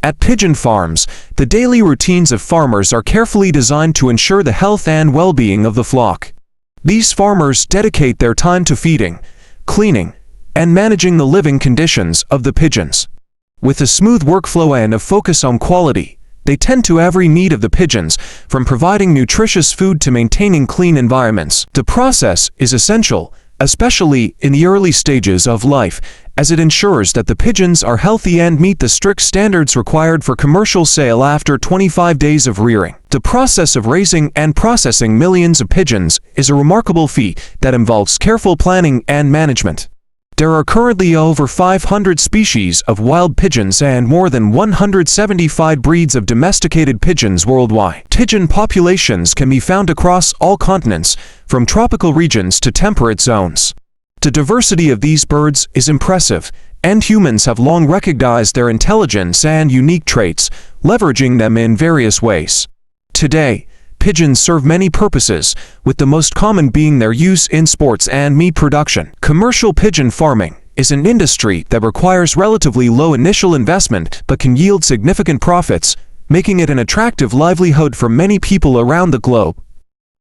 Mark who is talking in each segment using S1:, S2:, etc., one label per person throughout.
S1: At pigeon farms, the daily routines of farmers are carefully designed to ensure the health and well-being of the flock. These farmers dedicate their time to feeding, cleaning, and managing the living conditions of the pigeons. With a smooth workflow and a focus on quality, they tend to every need of the pigeons, from providing nutritious food to maintaining clean environments. The process is essential, especially in the early stages of life, as it ensures that the pigeons are healthy and meet the strict standards required for commercial sale after 25 days of rearing. The process of raising and processing millions of pigeons is a remarkable feat that involves careful planning and management. There are currently over 500 species of wild pigeons and more than 175 breeds of domesticated pigeons worldwide. Pigeon populations can be found across all continents, from tropical regions to temperate zones. The diversity of these birds is impressive, and humans have long recognized their intelligence and unique traits, leveraging them in various ways. Today, pigeons serve many purposes, with the most common being their use in sports and meat production. Commercial pigeon farming is an industry that requires relatively low initial investment but can yield significant profits, making it an attractive livelihood for many people around the globe.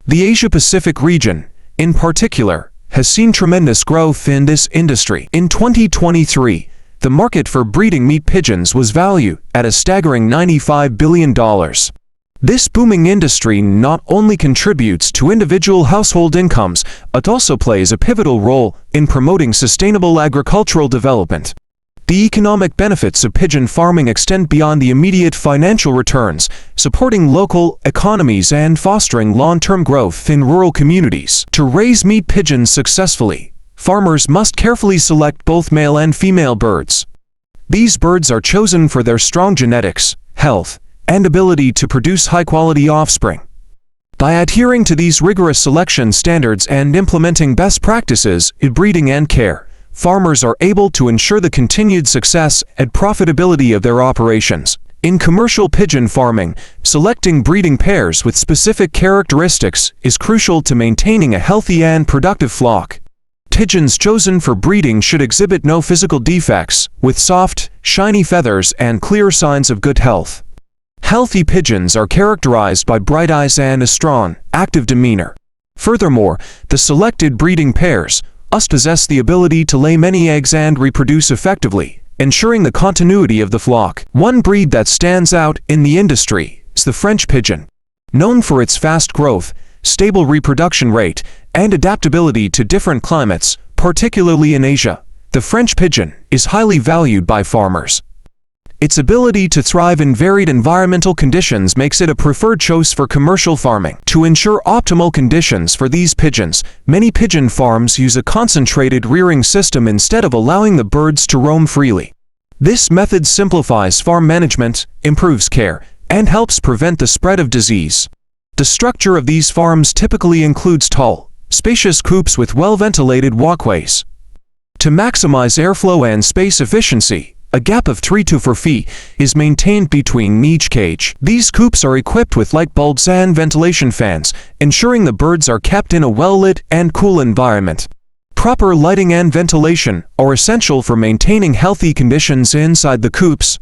S1: The Asia-Pacific region, in particular, has seen tremendous growth in this industry. In 2023, the market for breeding meat pigeons was valued at a staggering $95 billion. This booming industry not only contributes to individual household incomes, but also plays a pivotal role in promoting sustainable agricultural development. The economic benefits of pigeon farming extend beyond the immediate financial returns, supporting local economies and fostering long-term growth in rural communities. To raise meat pigeons successfully, farmers must carefully select both male and female birds. These birds are chosen for their strong genetics, health, and ability to produce high-quality offspring. By adhering to these rigorous selection standards and implementing best practices in breeding and care, farmers are able to ensure the continued success and profitability of their operations. In commercial pigeon farming, selecting breeding pairs with specific characteristics is crucial to maintaining a healthy and productive flock. Pigeons chosen for breeding should exhibit no physical defects, with soft, shiny feathers and clear signs of good health. Healthy pigeons are characterized by bright eyes and a strong, active demeanor. Furthermore, the selected breeding pairs must possess the ability to lay many eggs and reproduce effectively, ensuring the continuity of the flock. One breed that stands out in the industry is the French pigeon. Known for its fast growth, stable reproduction rate, and adaptability to different climates, particularly in Asia, the French pigeon is highly valued by farmers. Its ability to thrive in varied environmental conditions makes it a preferred choice for commercial farming. To ensure optimal conditions for these pigeons, many pigeon farms use a concentrated rearing system instead of allowing the birds to roam freely. This method simplifies farm management, improves care, and helps prevent the spread of disease. The structure of these farms typically includes tall, spacious coops with well-ventilated walkways. To maximize airflow and space efficiency, a gap of 3 to 4 feet is maintained between each cage. These coops are equipped with light bulbs and ventilation fans, ensuring the birds are kept in a well-lit and cool environment. Proper lighting and ventilation are essential for maintaining healthy conditions inside the coops.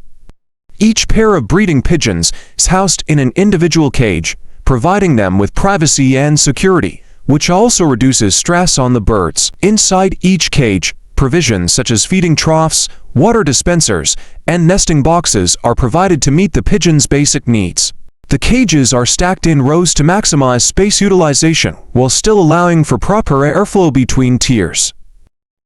S1: Each pair of breeding pigeons is housed in an individual cage, providing them with privacy and security, which also reduces stress on the birds. Inside each cage, provisions such as feeding troughs, water dispensers, and nesting boxes are provided to meet the pigeons' basic needs. The cages are stacked in rows to maximize space utilization while still allowing for proper airflow between tiers.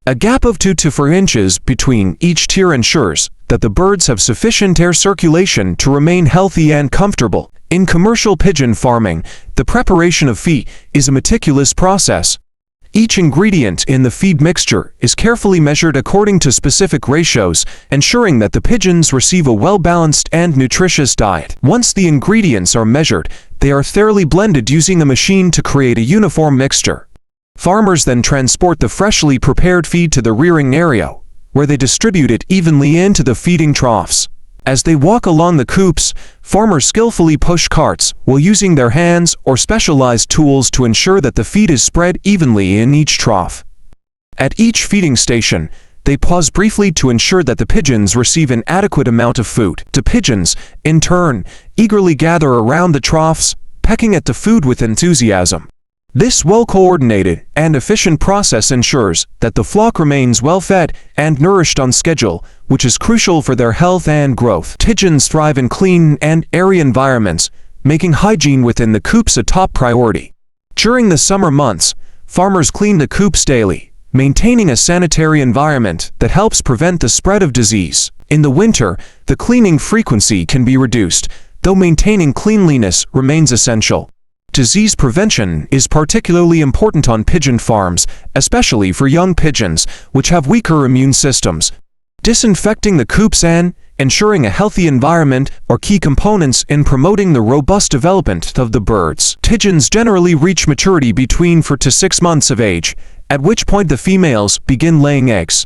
S1: A gap of 2 to 4 inches between each tier ensures that the birds have sufficient air circulation to remain healthy and comfortable. In commercial pigeon farming, the preparation of feed is a meticulous process. Each ingredient in the feed mixture is carefully measured according to specific ratios, ensuring that the pigeons receive a well-balanced and nutritious diet. Once the ingredients are measured, they are thoroughly blended using a machine to create a uniform mixture. Farmers then transport the freshly prepared feed to the rearing area, where they distribute it evenly into the feeding troughs. As they walk along the coops, farmers skillfully push carts while using their hands or specialized tools to ensure that the feed is spread evenly in each trough. At each feeding station, they pause briefly to ensure that the pigeons receive an adequate amount of food. The pigeons, in turn, eagerly gather around the troughs, pecking at the food with enthusiasm. This well-coordinated and efficient process ensures that the flock remains well-fed and nourished on schedule, which is crucial for their health and growth. Pigeons thrive in clean and airy environments, making hygiene within the coops a top priority. During the summer months, farmers clean the coops daily, maintaining a sanitary environment that helps prevent the spread of disease. In the winter, the cleaning frequency can be reduced, though maintaining cleanliness remains essential. Disease prevention is particularly important on pigeon farms, especially for young pigeons, which have weaker immune systems. Disinfecting the coops and ensuring a healthy environment are key components in promoting the robust development of the birds. Pigeons generally reach maturity between 4 to 6 months of age, at which point the females begin laying eggs.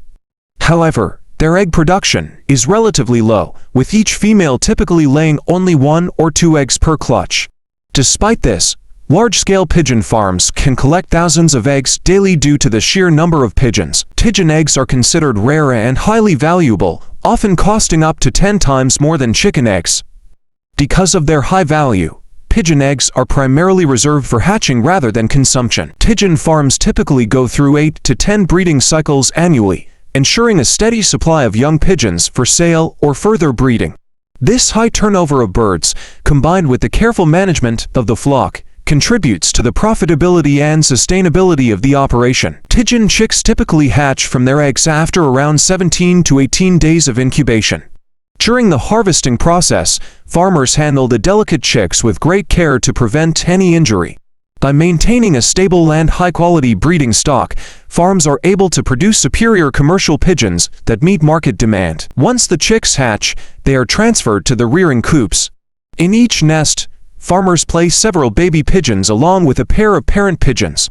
S1: However, their egg production is relatively low, with each female typically laying only 1 or 2 eggs per clutch. Despite this, large-scale pigeon farms can collect thousands of eggs daily due to the sheer number of pigeons. Pigeon eggs are considered rare and highly valuable, often costing up to 10 times more than chicken eggs. Because of their high value, pigeon eggs are primarily reserved for hatching rather than consumption. Pigeon farms typically go through 8 to 10 breeding cycles annually, ensuring a steady supply of young pigeons for sale or further breeding. This high turnover of birds, combined with the careful management of the flock, contributes to the profitability and sustainability of the operation. Pigeon chicks typically hatch from their eggs after around 17 to 18 days of incubation. During the harvesting process, farmers handle the delicate chicks with great care to prevent any injury. By maintaining a stable and high-quality breeding stock, farms are able to produce superior commercial pigeons that meet market demand. Once the chicks hatch, they are transferred to the rearing coops. In each nest, farmers place several baby pigeons along with a pair of parent pigeons.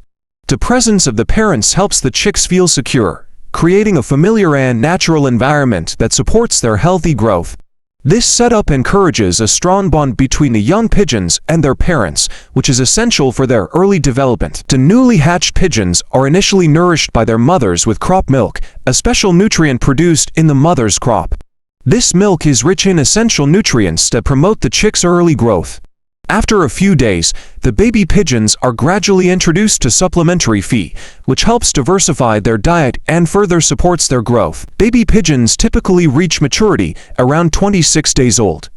S1: The presence of the parents helps the chicks feel secure, creating a familiar and natural environment that supports their healthy growth. This setup encourages a strong bond between the young pigeons and their parents, which is essential for their early development. The newly hatched pigeons are initially nourished by their mothers with crop milk, a special nutrient produced in the mother's crop. This milk is rich in essential nutrients that promote the chicks' early growth. After a few days, the baby pigeons are gradually introduced to supplementary feed, which helps diversify their diet and further supports their growth. Baby pigeons typically reach maturity around 26 days old.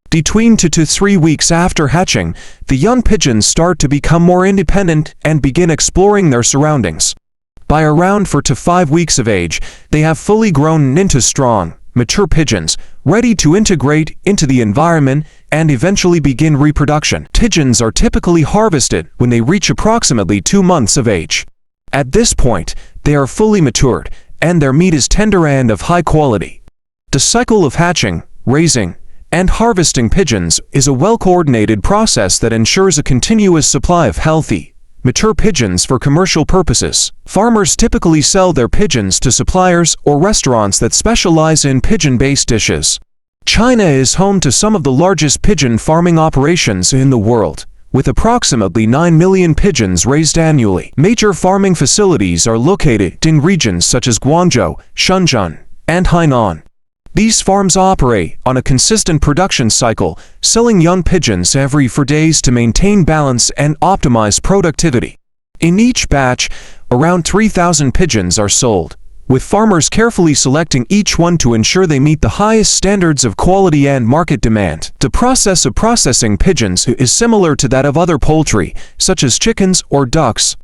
S1: Between 2 to 3 weeks after hatching, the young pigeons start to become more independent and begin exploring their surroundings. By around 4 to 5 weeks of age, they have fully grown into strong, mature pigeons, ready to integrate into the environment and eventually begin reproduction. Pigeons are typically harvested when they reach approximately 2 months of age. At this point, they are fully matured, and their meat is tender and of high quality. The cycle of hatching, raising, and harvesting pigeons is a well-coordinated process that ensures a continuous supply of healthy, mature pigeons for commercial purposes. Farmers typically sell their pigeons to suppliers or restaurants that specialize in pigeon-based dishes. China is home to some of the largest pigeon farming operations in the world, with approximately 9 million pigeons raised annually. Major farming facilities are located in regions such as Guangzhou, Shenzhen, and Hainan. These farms operate on a consistent production cycle, selling young pigeons every 4 days to maintain balance and optimize productivity. In each batch, around 3,000 pigeons are sold, with farmers carefully selecting each one to ensure they meet the highest standards of quality and market demand. The process of processing pigeons is similar to that of other poultry, such as chickens or ducks.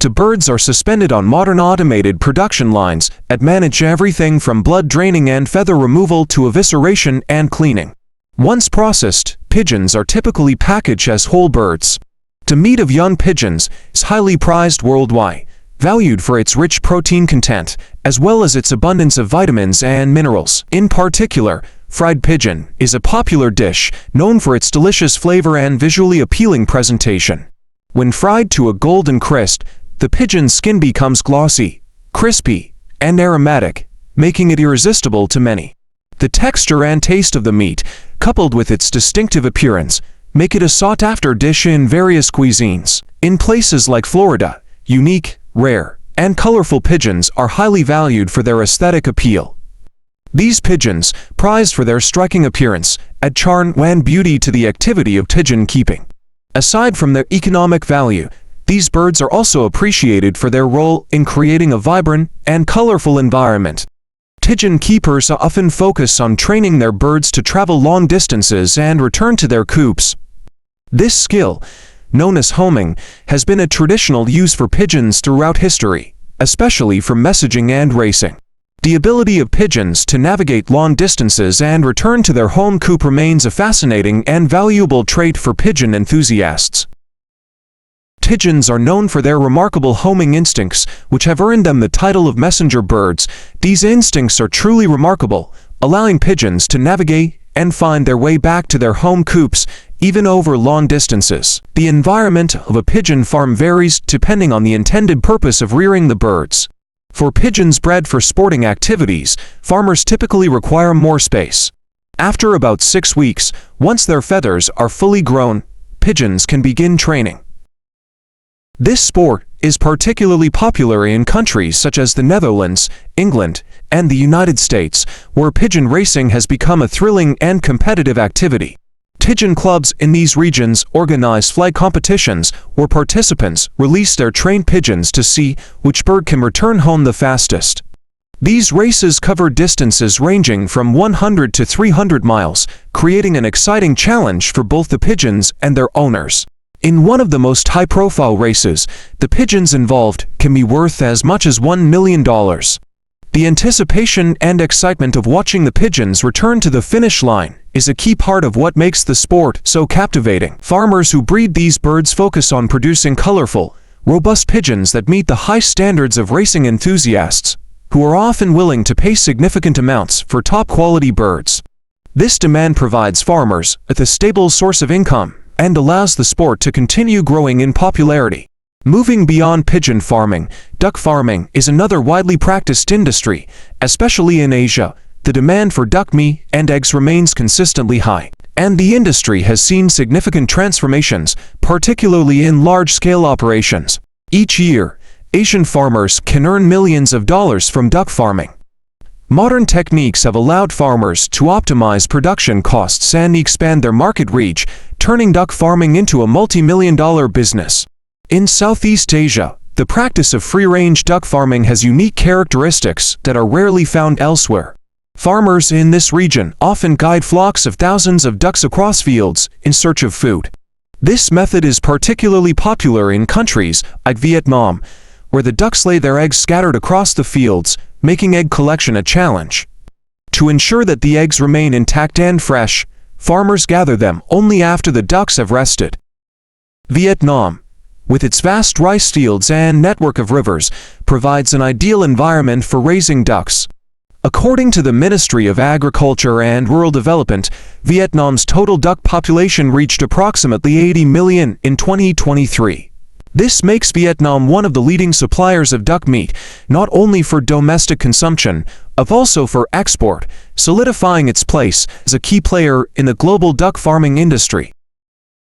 S1: The birds are suspended on modern automated production lines that manage everything from blood draining and feather removal to evisceration and cleaning. Once processed, pigeons are typically packaged as whole birds. The meat of young pigeons is highly prized worldwide, valued for its rich protein content, as well as its abundance of vitamins and minerals. In particular, fried pigeon is a popular dish known for its delicious flavor and visually appealing presentation. When fried to a golden crisp, the pigeon's skin becomes glossy, crispy, and aromatic, making it irresistible to many. The texture and taste of the meat, coupled with its distinctive appearance, make it a sought-after dish in various cuisines. In places like Florida, unique, rare, and colorful pigeons are highly valued for their aesthetic appeal. These pigeons, prized for their striking appearance, add charm and beauty to the activity of pigeon keeping. Aside from their economic value, these birds are also appreciated for their role in creating a vibrant and colorful environment. Pigeon keepers often focus on training their birds to travel long distances and return to their coops. This skill, known as homing, has been a traditional use for pigeons throughout history, especially for messaging and racing. The ability of pigeons to navigate long distances and return to their home coop remains a fascinating and valuable trait for pigeon enthusiasts. Pigeons are known for their remarkable homing instincts, which have earned them the title of messenger birds. These instincts are truly remarkable, allowing pigeons to navigate and find their way back to their home coops, even over long distances. The environment of a pigeon farm varies depending on the intended purpose of rearing the birds. For pigeons bred for sporting activities, farmers typically require more space. After about 6 weeks, once their feathers are fully grown, pigeons can begin training. This sport is particularly popular in countries such as the Netherlands, England, and the United States, where pigeon racing has become a thrilling and competitive activity. Pigeon clubs in these regions organize flight competitions where participants release their trained pigeons to see which bird can return home the fastest. These races cover distances ranging from 100 to 300 miles, creating an exciting challenge for both the pigeons and their owners. In one of the most high-profile races, the pigeons involved can be worth as much as $1 million. The anticipation and excitement of watching the pigeons return to the finish line is a key part of what makes the sport so captivating. Farmers who breed these birds focus on producing colorful, robust pigeons that meet the high standards of racing enthusiasts, who are often willing to pay significant amounts for top-quality birds. This demand provides farmers with a stable source of income and allows the sport to continue growing in popularity. Moving beyond pigeon farming, duck farming is another widely practiced industry, especially in Asia. The demand for duck meat and eggs remains consistently high, and the industry has seen significant transformations, particularly in large-scale operations. Each year, Asian farmers can earn millions of dollars from duck farming. Modern techniques have allowed farmers to optimize production costs and expand their market reach, turning duck farming into a multi-million-dollar business. In Southeast Asia, the practice of free-range duck farming has unique characteristics that are rarely found elsewhere. Farmers in this region often guide flocks of thousands of ducks across fields in search of food. This method is particularly popular in countries like Vietnam, where the ducks lay their eggs scattered across the fields, making egg collection a challenge. To ensure that the eggs remain intact and fresh, farmers gather them only after the ducks have rested. Vietnam, with its vast rice fields and network of rivers, provides an ideal environment for raising ducks. According to the Ministry of Agriculture and Rural Development, Vietnam's total duck population reached approximately 80 million in 2023. This makes Vietnam one of the leading suppliers of duck meat, not only for domestic consumption, but also for export, solidifying its place as a key player in the global duck farming industry.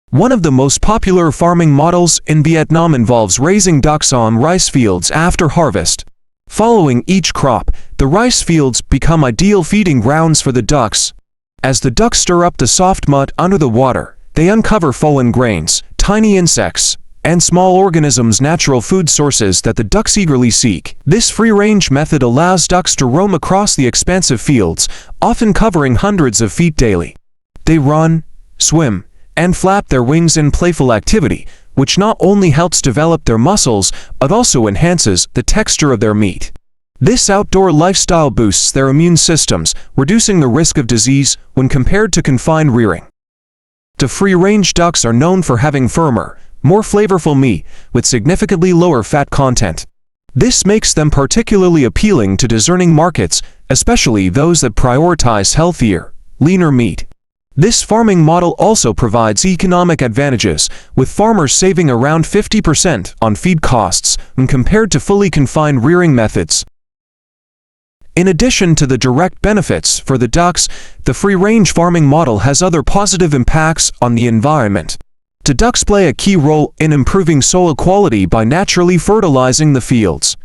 S1: One of the most popular farming models in Vietnam involves raising ducks on rice fields after harvest. Following each crop, the rice fields become ideal feeding grounds for the ducks. As the ducks stir up the soft mud under the water, they uncover fallen grains, tiny insects, and small organisms, natural food sources that the ducks eagerly seek. This free-range method allows ducks to roam across the expansive fields, often covering hundreds of feet daily. They run, swim, and flap their wings in playful activity, which not only helps develop their muscles, but also enhances the texture of their meat. This outdoor lifestyle boosts their immune systems, reducing the risk of disease when compared to confined rearing. The free-range ducks are known for having firmer, more flavorful meat with significantly lower fat content. This makes them particularly appealing to discerning markets, especially those that prioritize healthier, leaner meat. This farming model also provides economic advantages, with farmers saving around 50% on feed costs when compared to fully confined rearing methods. In addition to the direct benefits for the ducks, the free-range farming model has other positive impacts on the environment. The ducks play a key role in improving soil quality by naturally fertilizing the fields.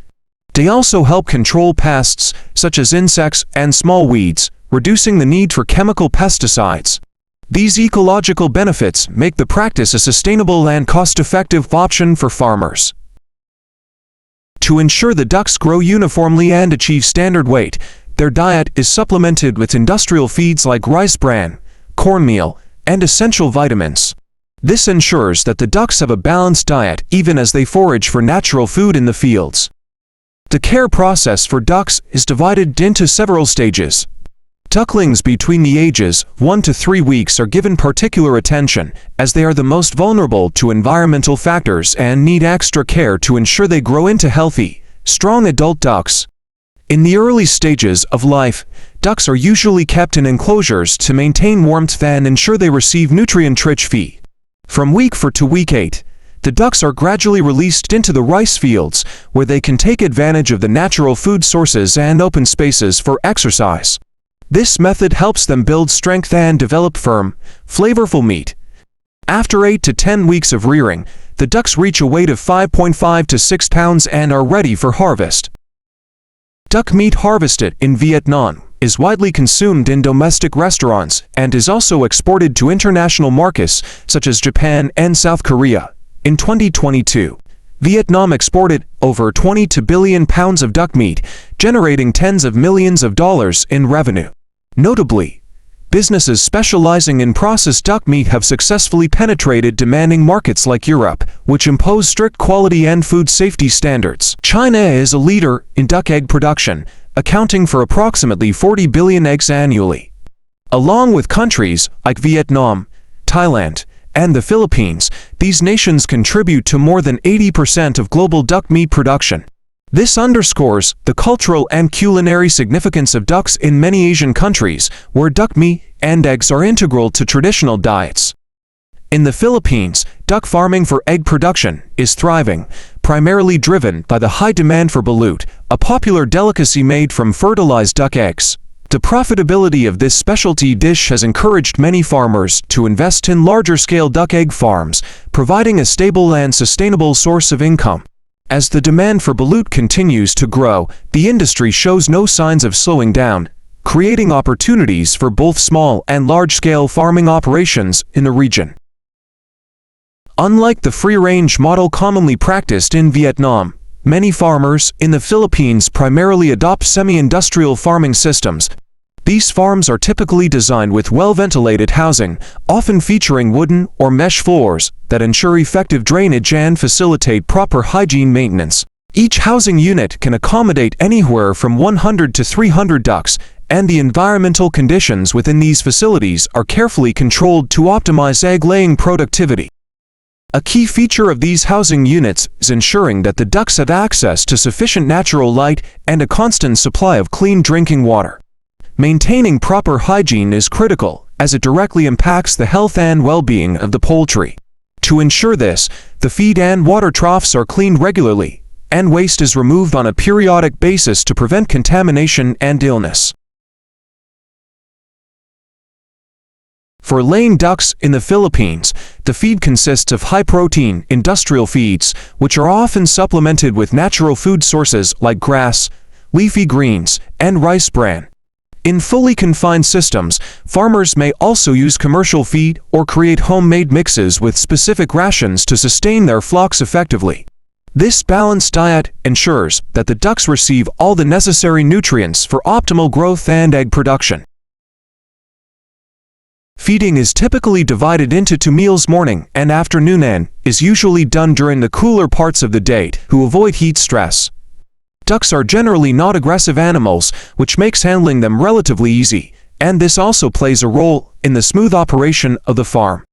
S1: They also help control pests, such as insects and small weeds, reducing the need for chemical pesticides. These ecological benefits make the practice a sustainable and cost-effective option for farmers. To ensure the ducks grow uniformly and achieve standard weight, their diet is supplemented with industrial feeds like rice bran, cornmeal, and essential vitamins. This ensures that the ducks have a balanced diet even as they forage for natural food in the fields. The care process for ducks is divided into several stages. Ducklings between the ages 1 to 3 weeks are given particular attention, as they are the most vulnerable to environmental factors and need extra care to ensure they grow into healthy, strong adult ducks. In the early stages of life, ducks are usually kept in enclosures to maintain warmth and ensure they receive nutrient-rich feed. From week 4 to week 8, the ducks are gradually released into the rice fields, where they can take advantage of the natural food sources and open spaces for exercise. This method helps them build strength and develop firm, flavorful meat. After 8 to 10 weeks of rearing, the ducks reach a weight of 5.5 to 6 pounds and are ready for harvest. Duck meat harvested in Vietnam is widely consumed in domestic restaurants and is also exported to international markets such as Japan and South Korea. In 2022, Vietnam exported over 22 billion pounds of duck meat, generating tens of millions of dollars in revenue. Notably, businesses specializing in processed duck meat have successfully penetrated demanding markets like Europe, which impose strict quality and food safety standards. China is a leader in duck egg production, accounting for approximately 40 billion eggs annually. Along with countries like Vietnam, Thailand, and the Philippines, these nations contribute to more than 80% of global duck meat production. This underscores the cultural and culinary significance of ducks in many Asian countries, where duck meat and eggs are integral to traditional diets. In the Philippines, duck farming for egg production is thriving, primarily driven by the high demand for balut, a popular delicacy made from fertilized duck eggs. The profitability of this specialty dish has encouraged many farmers to invest in larger-scale duck egg farms, providing a stable and sustainable source of income. As the demand for balut continues to grow, the industry shows no signs of slowing down, creating opportunities for both small and large-scale farming operations in the region. Unlike the free-range model commonly practiced in Vietnam, many farmers in the Philippines primarily adopt semi-industrial farming systems. These farms are typically designed with well-ventilated housing, often featuring wooden or mesh floors that ensure effective drainage and facilitate proper hygiene maintenance. Each housing unit can accommodate anywhere from 100 to 300 ducks, and the environmental conditions within these facilities are carefully controlled to optimize egg-laying productivity. A key feature of these housing units is ensuring that the ducks have access to sufficient natural light and a constant supply of clean drinking water. Maintaining proper hygiene is critical, as it directly impacts the health and well-being of the poultry. To ensure this, the feed and water troughs are cleaned regularly, and waste is removed on a periodic basis to prevent contamination and illness. For laying ducks in the Philippines, the feed consists of high-protein industrial feeds, which are often supplemented with natural food sources like grass, leafy greens, and rice bran. In fully confined systems, farmers may also use commercial feed or create homemade mixes with specific rations to sustain their flocks effectively. This balanced diet ensures that the ducks receive all the necessary nutrients for optimal growth and egg production. Feeding is typically divided into 2 meals, morning and afternoon, and is usually done during the cooler parts of the day to avoid heat stress. Ducks are generally not aggressive animals, which makes handling them relatively easy, and this also plays a role in the smooth operation of the farm.